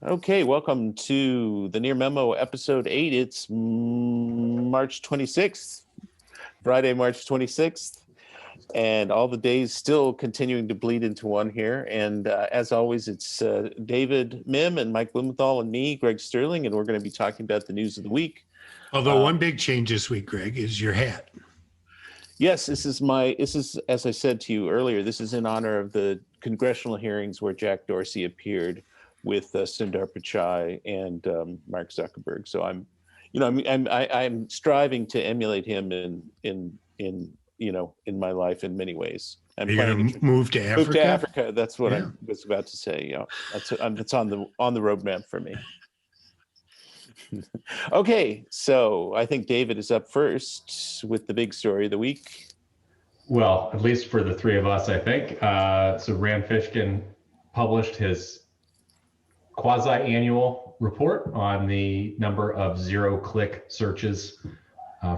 Okay, welcome to the Near Memo episode 8. It's March 26th, Friday, March 26th, and all the days still continuing to bleed into one here. And as always, it's David Mihm and Mike Blumenthal and me, Greg Sterling, and we're going to be talking about the news of the week. Although one big change this week, Greg, is your hat. Yes, this is, as I said to you earlier, this is in honor of the congressional hearings where Jack Dorsey appeared with Sundar Pichai and Mark Zuckerberg. So I'm striving to emulate him in my life in many ways. You're going to move to Africa? Move to Africa. That's what I was about to say. Yeah, that's on the roadmap for me. Okay, so I think David is up first with the big story of the week. Well, at least for the three of us, I think. So Rand Fishkin published his quasi-annual report on the number of zero-click searches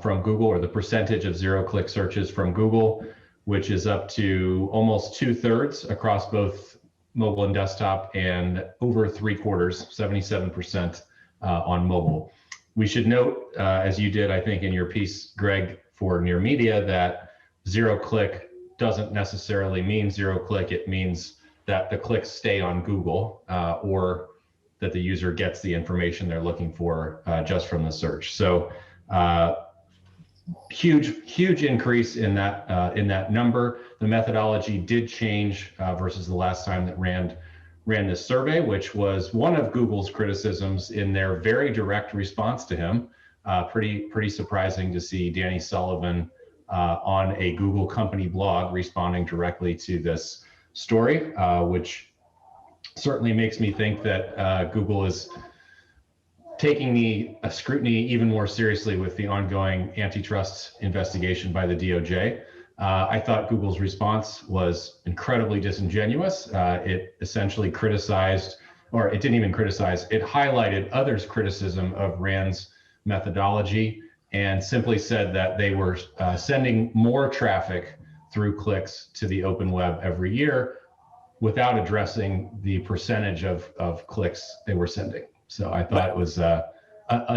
from Google, or the percentage of zero-click searches from Google, which is up to almost 2/3 across both mobile and desktop, and over 3/4, 77%. On mobile. We should note, as you did, I think, in your piece, Greg, for Near Media, that zero-click doesn't necessarily mean zero-click. It means that the clicks stay on Google, or that the user gets the information they're looking for just from the search. So huge increase in that number. The methodology did change versus the last time that ran this survey, which was one of Google's criticisms in their very direct response to him. Pretty surprising to see Danny Sullivan on a Google company blog responding directly to this story, which certainly makes me think that Google is taking the scrutiny even more seriously with the ongoing antitrust investigation by the DOJ. I thought Google's response was incredibly disingenuous. It essentially criticized, or it didn't even criticize, it highlighted others' criticism of Rand's methodology and simply said that they were sending more traffic through clicks to the open web every year without addressing the percentage of clicks they were sending. So I thought it was a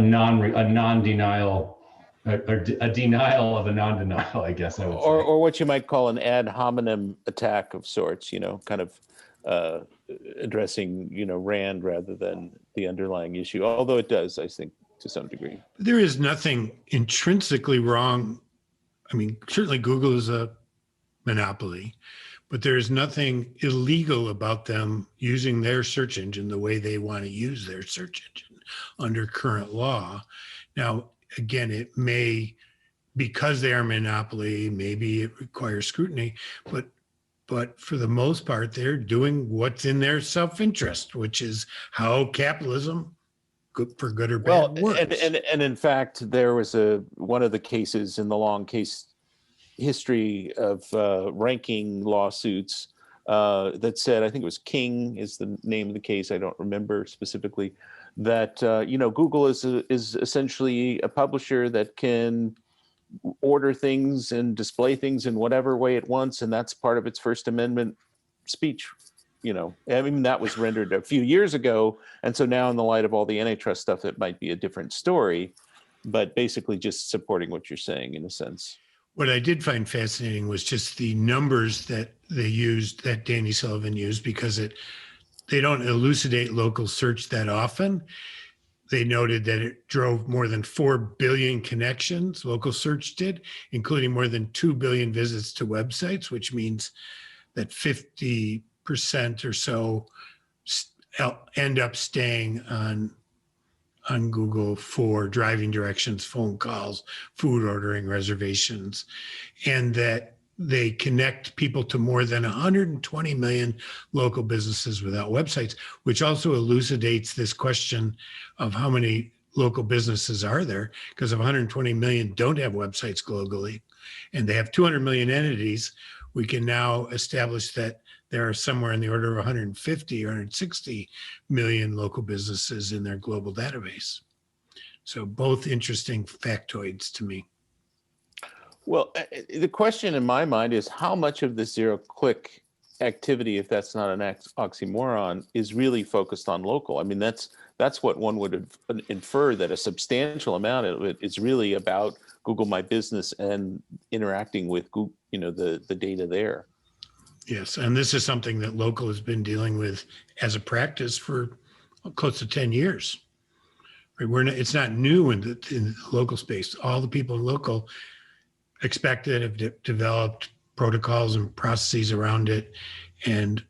non-denial, a denial of a non-denial, I guess I would say. Or what you might call an ad hominem attack of sorts, kind of addressing, Rand rather than the underlying issue, although it does, I think, to some degree. There is nothing intrinsically wrong. I mean, certainly Google is a monopoly, but there is nothing illegal about them using their search engine the way they want to use their search engine under current law. Now, again, it may, because they are a monopoly, maybe it requires scrutiny, but for the most part, they're doing what's in their self-interest, which is how capitalism, good for good or bad, works. And in fact, there was one of the cases in the long case history of ranking lawsuits that said, I think it was King is the name of the case, I don't remember specifically, that Google is essentially a publisher that can order things and display things in whatever way it wants, and that's part of its First Amendment speech. I mean, that was rendered a few years ago, and so now in the light of all the antitrust stuff, it might be a different story, but basically just supporting what you're saying in a sense. What I did find fascinating was just the numbers that they used, that Danny Sullivan used, because they don't elucidate local search that often. They noted that it drove more than 4 billion connections, local search did, including more than 2 billion visits to websites, which means that 50% or so end up staying on Google for driving directions, phone calls, food ordering, reservations, and that they connect people to more than 120 million local businesses without websites, which also elucidates this question of how many local businesses are there, because if 120 million don't have websites globally and they have 200 million entities, we can now establish that there are somewhere in the order of 150 or 160 million local businesses in their global database. So both interesting factoids to me. Well, the question in my mind is how much of the zero-click activity, if that's not an oxymoron, is really focused on local. I mean, that's what one would infer, that a substantial amount of it is really about Google My Business and interacting with Google, the data there. Yes, and this is something that local has been dealing with as a practice for close to 10 years. Right? It's not new in the local space. All the people in local expected, have developed protocols and processes around it, and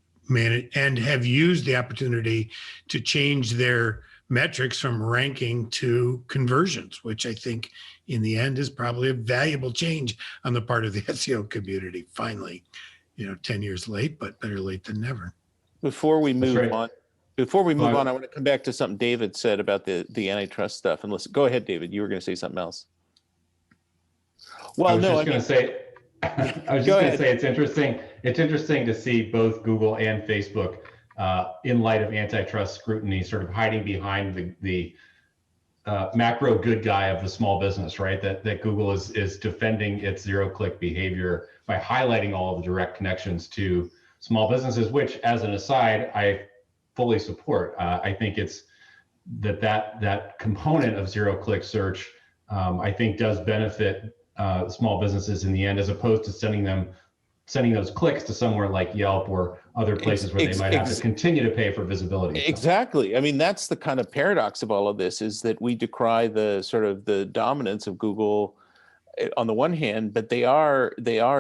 have used the opportunity to change their metrics from ranking to conversions, which I think in the end is probably a valuable change on the part of the SEO community. Finally, 10 years late, but better late than never. Before we move on, I want to come back to something David said about the antitrust stuff. And go ahead, David. You were going to say something else. Well, I was just going to say it's interesting. It's interesting to see both Google and Facebook, in light of antitrust scrutiny, sort of hiding behind the macro good guy of the small business, right? That Google is defending its zero-click behavior by highlighting all of the direct connections to small businesses, which, as an aside, I fully support. I think it's that component of zero-click search, I think, does benefit small businesses in the end, as opposed to sending those clicks to somewhere like Yelp or other places where they might have to continue to pay for visibility. Exactly. I mean, that's the kind of paradox of all of this, is that we decry the dominance of Google on the one hand, but they are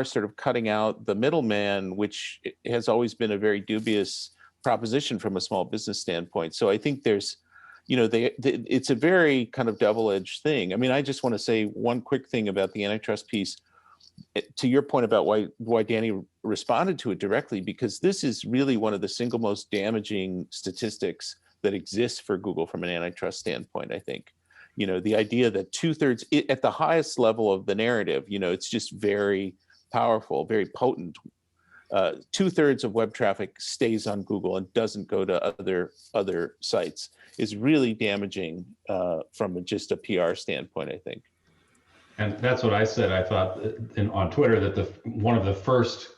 sort of cutting out the middleman, which has always been a very dubious proposition from a small business standpoint. So I think there's, it's a very kind of double-edged thing. I mean, I just want to say one quick thing about the antitrust piece, to your point about why Danny responded to it directly, because this is really one of the single most damaging statistics that exists for Google from an antitrust standpoint, I think. The idea that 2/3 at the highest level of the narrative, it's just very powerful, very potent. 2/3 of web traffic stays on Google and doesn't go to other sites is really damaging from just a PR standpoint, I think. And that's what I said. I thought on Twitter that one of the first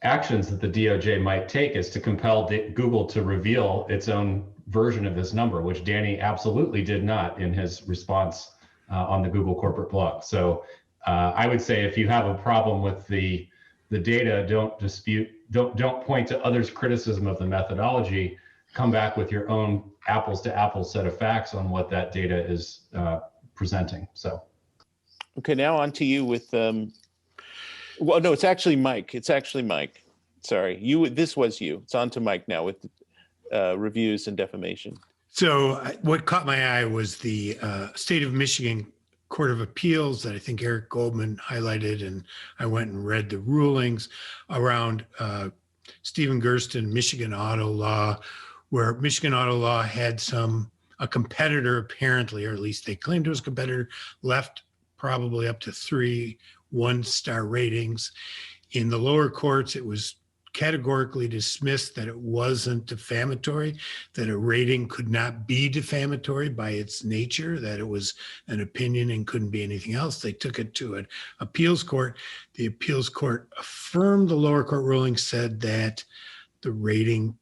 actions that the DOJ might take is to compel Google to reveal its own version of this number, which Danny absolutely did not in his response on the Google corporate blog. So I would say, if you have a problem with the data, don't point to others' criticism of the methodology. Come back with your own apples to apples set of facts on what that data is presenting. So. Okay, now on to you with, well, no, it's actually Mike. Sorry, this was you. It's on to Mike now with reviews and defamation. So what caught my eye was the State of Michigan Court of Appeals that I think Eric Goldman highlighted, and I went and read the rulings around Stephen Gersten, Michigan Auto Law, where Michigan Auto Law had a competitor apparently, or at least they claimed it was a competitor, left probably up to 3 one-star ratings. In the lower courts, it was categorically dismissed that it wasn't defamatory, that a rating could not be defamatory by its nature, that it was an opinion and couldn't be anything else. They took it to an appeals court. The appeals court affirmed the lower court ruling, said that a rating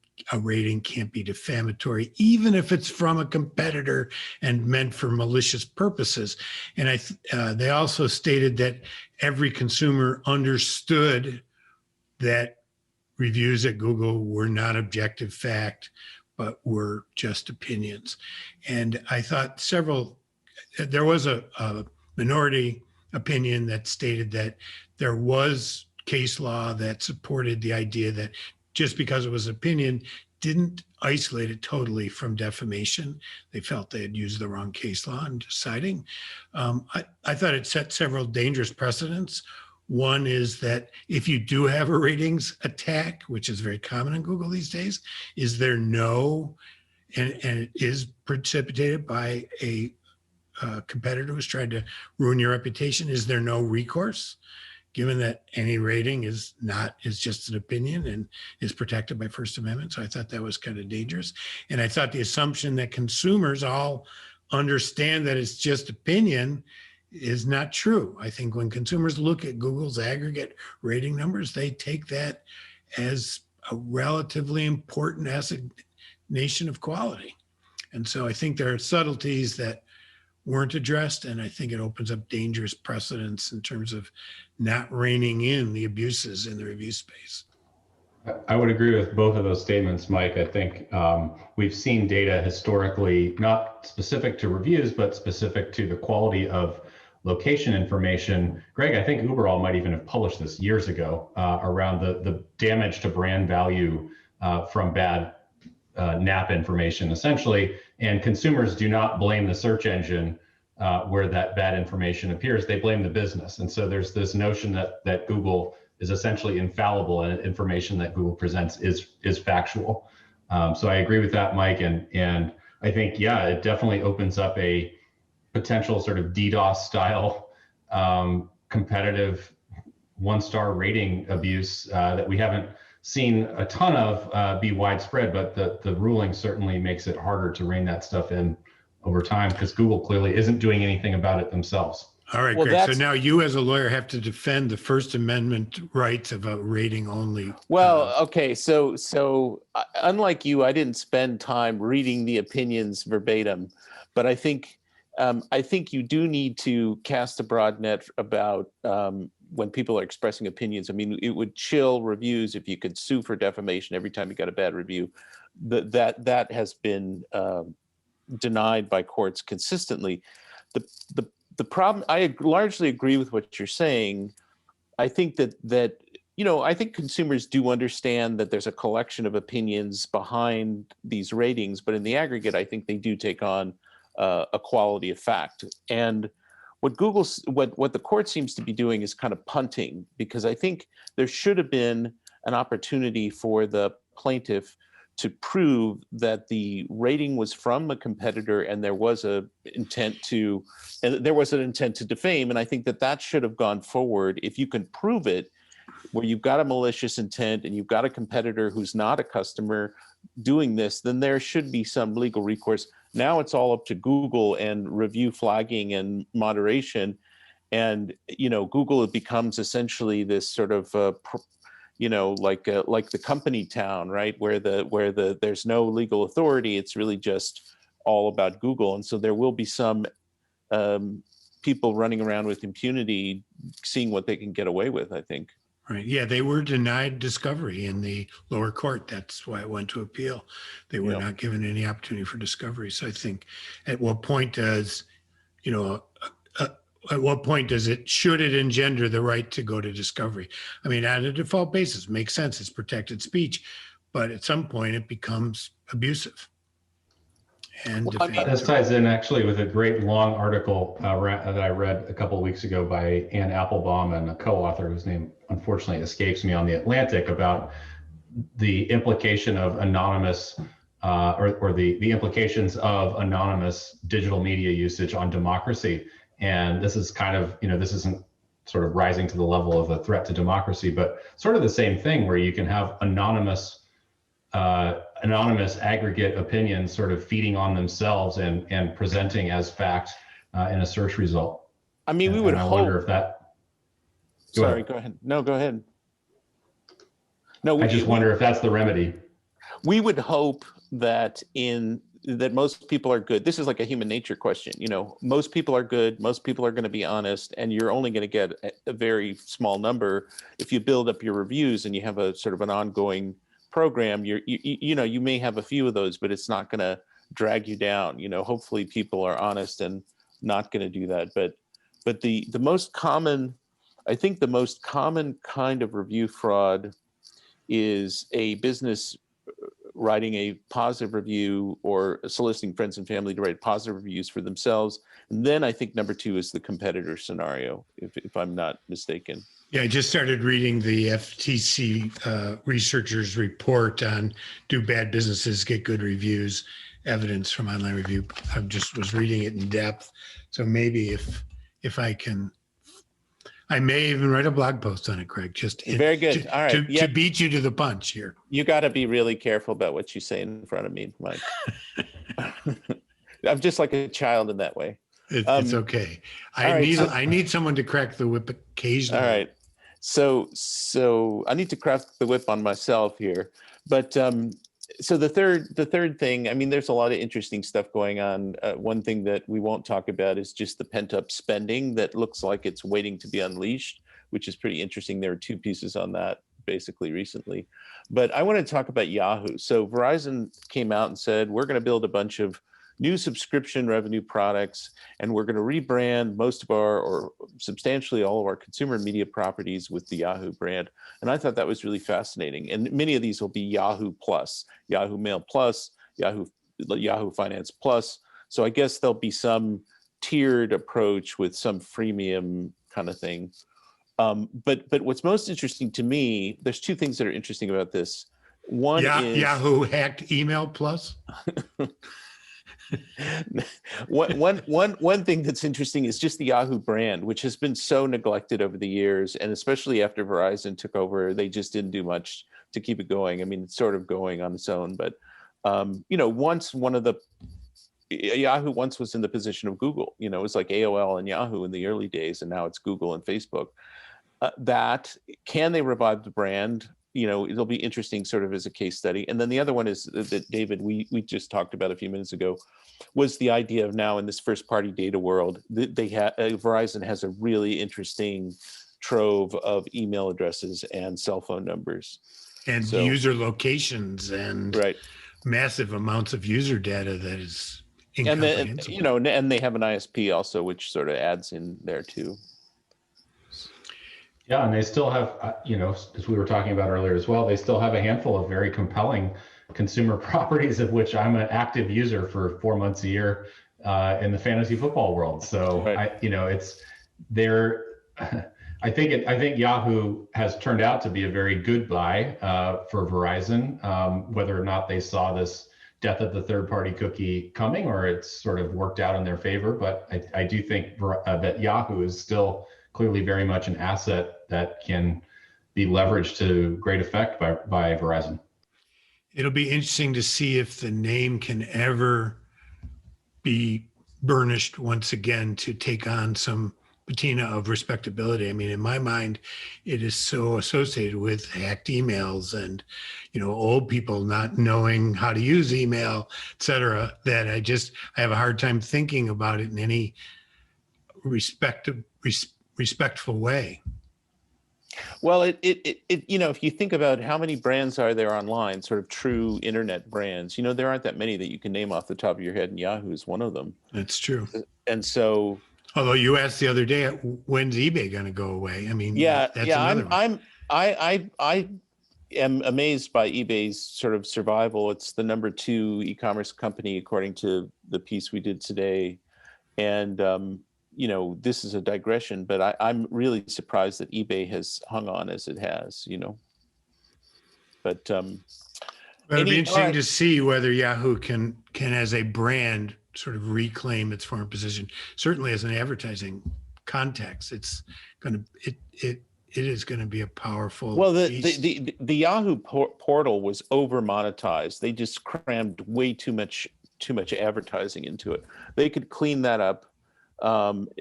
can't be defamatory, even if it's from a competitor and meant for malicious purposes. And they also stated that every consumer understood that reviews at Google were not objective fact, but were just opinions. And I thought there was a minority opinion that stated that there was case law that supported the idea that just because it was opinion didn't isolate it totally from defamation. They felt they had used the wrong case law in deciding. I thought it set several dangerous precedents. One is that if you do have a ratings attack, which is very common in Google these days, is there and it is precipitated by a competitor who's trying to ruin your reputation, is there no recourse? Given that any rating is just an opinion and is protected by First Amendment. So I thought that was kind of dangerous. And I thought the assumption that consumers all understand that it's just opinion is not true. I think when consumers look at Google's aggregate rating numbers, they take that as a relatively important assignation of quality. And so I think there are subtleties that weren't addressed, and I think it opens up dangerous precedents in terms of not reining in the abuses in the review space. I would agree with both of those statements, Mike. I think we've seen data historically, not specific to reviews, but specific to the quality of location information. Greg, I think Uberall might even have published this years ago around the damage to brand value from bad NAP information, essentially. And consumers do not blame the search engine where that bad information appears. They blame the business. And so there's this notion that Google is essentially infallible, and information that Google presents is factual. So I agree with that, Mike. And I think, yeah, it definitely opens up a potential sort of DDoS style competitive one-star rating abuse that we haven't seen a ton of be widespread, but the ruling certainly makes it harder to rein that stuff in over time, because Google clearly isn't doing anything about it themselves. All right, well, Greg. So now you as a lawyer have to defend the First Amendment rights of a rating only. Well, okay. So unlike you, I didn't spend time reading the opinions verbatim, but I think you do need to cast a broad net about when people are expressing opinions. I mean, it would chill reviews if you could sue for defamation every time you got a bad review. That has been denied by courts consistently. The problem, I largely agree with what you're saying. I think that I think consumers do understand that there's a collection of opinions behind these ratings, but in the aggregate, I think they do take on a quality of fact. And what the court seems to be doing is kind of punting, because I think there should have been an opportunity for the plaintiff to prove that the rating was from a competitor and there was an intent to defame. And I think that should have gone forward. If you can prove it, where you've got a malicious intent and you've got a competitor who's not a customer doing this, then there should be some legal recourse. Now it's all up to Google and review flagging and moderation. And, Google becomes essentially this sort of, like the company town, right? Where there's no legal authority. It's really just all about Google. And so there will be some people running around with impunity, seeing what they can get away with, I think. Right. Yeah, they were denied discovery in the lower court. That's why it went to appeal. They were not given any opportunity for discovery. So I think at what point does, should it engender the right to go to discovery? I mean, at a default basis, makes sense. It's protected speech, but at some point it becomes abusive. And this ties in actually with a great long article that I read a couple of weeks ago by Ann Applebaum and a co-author whose name unfortunately escapes me, on The Atlantic, about the implication of anonymous or the implications of anonymous digital media usage on democracy. And this is kind of, this isn't sort of rising to the level of a threat to democracy, but sort of the same thing, where you can have anonymous aggregate opinions sort of feeding on themselves and presenting as fact in a search result. I mean, we would hope. I wonder if that. Sorry, go ahead. No, go ahead. No, I just wonder if that's the remedy. We would hope that that most people are good. This is like a human nature question. Most people are good. Most people are going to be honest, and you're only going to get a very small number if you build up your reviews and you have a sort of an ongoing program. You may have a few of those, but it's not going to drag you down. Hopefully people are honest and not going to do that. But the most common, I think the most common kind of review fraud is a business writing a positive review or soliciting friends and family to write positive reviews for themselves. And then I think number two is the competitor scenario, if I'm not mistaken. Yeah, I just started reading the FTC researchers' report on do bad businesses get good reviews, evidence from online review. I just was reading it in depth. So maybe if I can, I may even write a blog post on it, Craig. Very good. All right. To beat you to the punch here. You got to be really careful about what you say in front of me, Mike. I'm just like a child in that way. It's okay. I need someone to crack the whip occasionally. All right. So I need to craft the whip on myself here. But so the third thing, I mean, there's a lot of interesting stuff going on. One thing that we won't talk about is just the pent up spending that looks like it's waiting to be unleashed, which is pretty interesting. There are two pieces on that basically recently. But I want to talk about Yahoo. So Verizon came out and said, we're going to build a bunch of new subscription revenue products, and we're going to rebrand most of our, or substantially all of our consumer media properties with the Yahoo brand. And I thought that was really fascinating. And many of these will be Yahoo Plus, Yahoo Mail Plus, Yahoo Finance Plus. So I guess there'll be some tiered approach with some freemium kind of thing. But what's most interesting to me, there's two things that are interesting about this. One is Yahoo hacked email plus. One thing that's interesting is just the Yahoo brand, which has been so neglected over the years, and especially after Verizon took over, they just didn't do much to keep it going. I mean, it's sort of going on its own, but once Yahoo once was in the position of Google. It was like AOL and Yahoo in the early days, and now it's Google and Facebook. Can they revive the brand? It'll be interesting sort of as a case study. And then the other one is that, David, we just talked about a few minutes ago, was the idea of now in this first party data world, Verizon has a really interesting trove of email addresses and cell phone numbers. And user locations and massive amounts of user data that is incomprehensible. And they have an ISP also, which sort of adds in there too. Yeah, and they still have, as we were talking about earlier as well, they still have a handful of very compelling consumer properties, of which I'm an active user for 4 months a year in the fantasy football world. So I think Yahoo has turned out to be a very good buy for Verizon, whether or not they saw this death of the third-party cookie coming, or it's sort of worked out in their favor. But I do think that Yahoo is still clearly very much an asset that can be leveraged to great effect by Verizon. It'll be interesting to see if the name can ever be burnished once again to take on some patina of respectability. I mean, in my mind, it is so associated with hacked emails and, old people not knowing how to use email, et cetera, that I have a hard time thinking about it in any respectful way. Well, if you think about how many brands are there online, sort of true internet brands, there aren't that many that you can name off the top of your head, and Yahoo is one of them. That's true. And so, although you asked the other day, when's eBay going to go away? I mean, I am amazed by eBay's sort of survival. It's the number 2 e-commerce company according to the piece we did today, and this is a digression, but I'm really surprised that eBay has hung on as it has, But it'll be interesting to see whether Yahoo can as a brand sort of reclaim its former position. Certainly as an advertising context, it is going to be a powerful. Well, the Yahoo portal was over monetized. They just crammed way too much advertising into it. They could clean that up.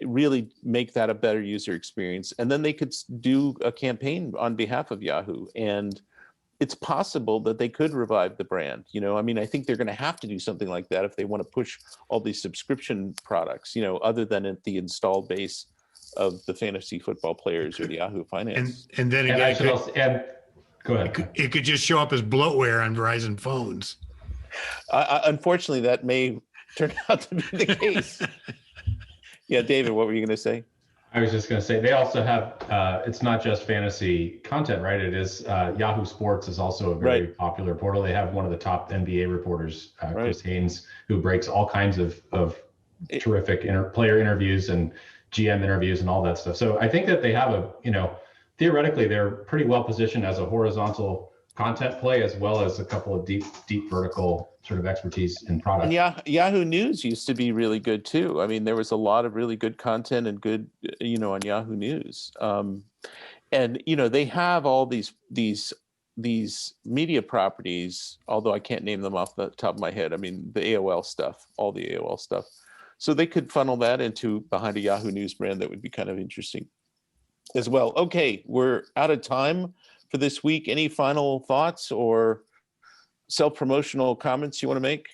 Really make that a better user experience. And then they could do a campaign on behalf of Yahoo. And it's possible that they could revive the brand. I think they're going to have to do something like that if they want to push all these subscription products, other than at the installed base of the fantasy football players or the Yahoo Finance. And then again, go ahead. It could just show up as bloatware on Verizon phones. Unfortunately, that may turn out to be the case. Yeah, David, what were you going to say? I was just going to say they also have, it's not just fantasy content, right? It is Yahoo Sports is also a very popular portal. They have one of the top NBA reporters, Chris Haynes, who breaks all kinds of terrific player interviews and GM interviews and all that stuff. So I think that they have theoretically, they're pretty well positioned as a horizontal content play, as well as a couple of deep vertical sort of expertise in product. And Yahoo News used to be really good too. I mean, there was a lot of really good content and good, on Yahoo News. And they have all these media properties, although I can't name them off the top of my head. I mean, the AOL stuff, all the AOL stuff. So they could funnel that behind a Yahoo News brand. That would be kind of interesting. as well. Okay, we're out of time for this week. Any final thoughts or self-promotional comments you want to make?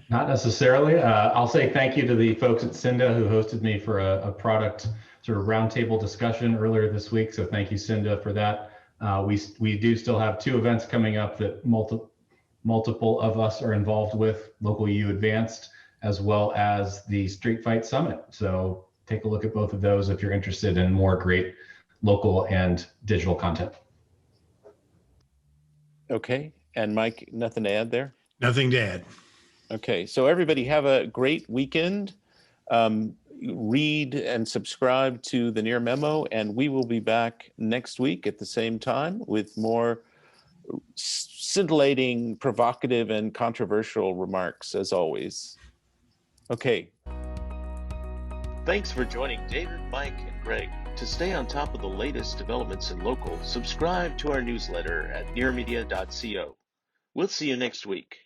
Not necessarily. I'll say thank you to the folks at Cinda who hosted me for a product sort of roundtable discussion earlier this week. So thank you, Cinda, for that. We do still have 2 events coming up that multiple of us are involved with, Local EU Advanced, as well as the Street Fight Summit. So take a look at both of those if you're interested in more great local and digital content. Okay, and Mike, nothing to add there? Nothing to add. Okay, so everybody have a great weekend. Read and subscribe to the Near Memo, and we will be back next week at the same time with more scintillating, provocative, and controversial remarks, as always. Okay. Thanks for joining David, Mike, and Greg. To stay on top of the latest developments in local, subscribe to our newsletter at nearmedia.co. We'll see you next week.